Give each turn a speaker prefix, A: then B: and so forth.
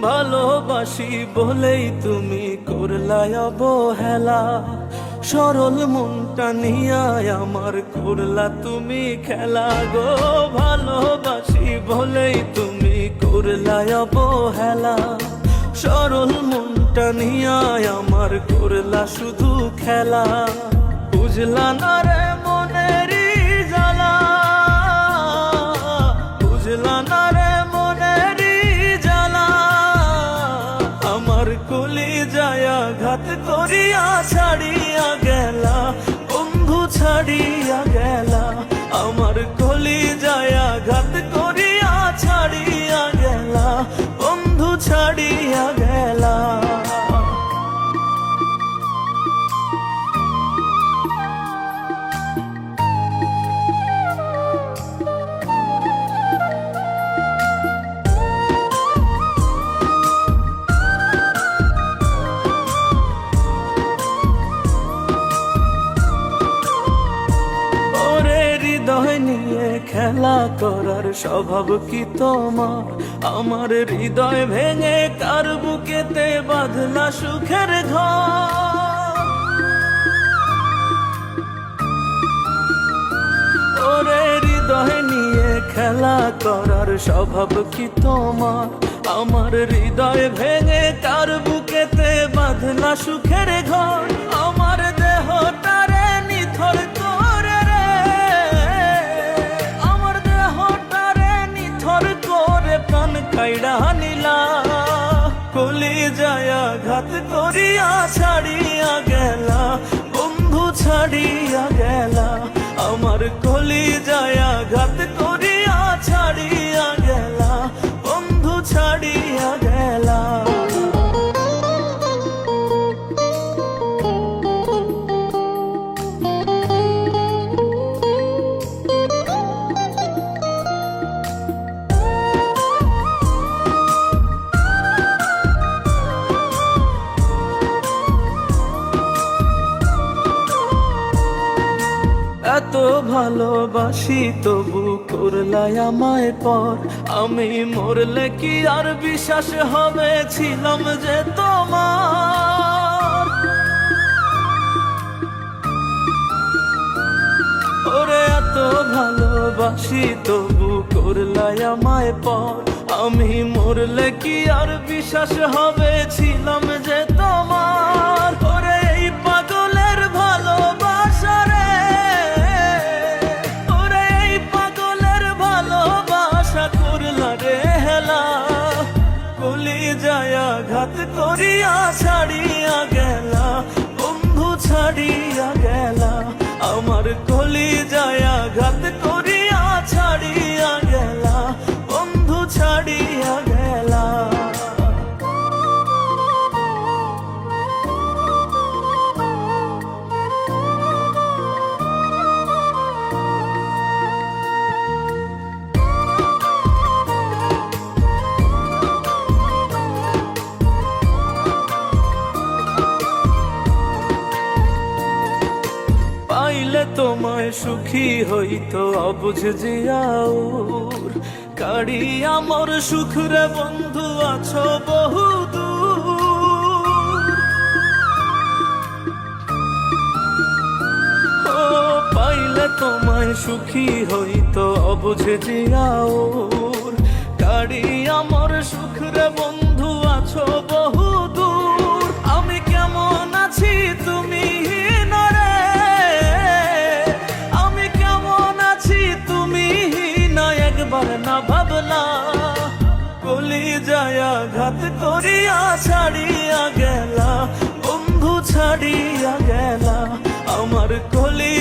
A: ভালোবাসি বলেই তুমি করলাই অবহেলা, সরল মনটা নিয়া আমার করলা তুমি খেলা গো। ভালোবাসি বলেই তুমি করলাই অবহেলা, সরল মনটা নিয়া আমার করলা শুধু খেলা। বুঝলা না রে মনেরই জ্বালা, বুঝলা না রে মনেরই জ্বালা, আমার কলি যায়া ঘাত করিয়া ছাড়িয়া গেলা, বন্ধু ছাড়িয়া গেলা। আমার কলি যায়া ঘাত করিয়া ছাড়িয়া গেলা, বন্ধু ছাড়িয়া গেলা। হৃদয় নিয়ে খেলা করার স্বভাব কি তোমার? আমার হৃদয় ভেঙে কার বুকেতে বাঁধলা সুখের ঘর। ওরে হৃদয় নিয়ে খেলা করার স্বভাব কি তোমার? আমার হৃদয় ভেঙে কার বুকেতে বাঁধলা সুখের ঘর। আমার দেহটারে নিথর করে রে, আমার দেহটারে নিথর করে প্রাণ কাইড়া নিলা। কলি যায়া ঘাত করিয়া ছাড়িয়া গেলা, বন্ধু ছাড়িয়া গেলা। আমার কলি যায়া ঘাত করিয়া ছাড়িয়া গেলা, বন্ধু ছাড়িয়া গেলা। এত ভালোবাসি তবু করলাই আমায় পর। আমি মরলে কি আর বিশ্বাস হবে ছিলাম যে তোমার? ওরে এত ভালোবাসি তবু করলাই আমায় পর। আমি মরলে কি আর বিশ্বাস হবে ছিলাম যে তোমার? ওরে এই পাগলের ভালোবাসা রে, কলি যায়া ঘাত করিয়া ছাড়িয়া গেলা, বন্ধু ছাড়িয়া গেলা। আমার কলি যায়া ঘাত করিয়া ছাড়িয়া গেলা, বন্ধু ছাড়িয়া গেলা। পাইলে তোমায় সুখী হইতো অবুঝ জিয়াউর, কাড়ি আমার সুখ রে বন্ধু আছো বহু দূর। ও পাইলে তোমায় সুখী হইতো অবুঝ জিয়াউর, কাড়ি আমার সুখ রে বন্ধু আছো বহু দূর। আমি কেমন আছি তুমি না ভাবলা? কলি যায়া ঘাত করিয়া ছাড়িয়া গেলা, বন্ধু ছাড়িয়া গেলা। আমার কলি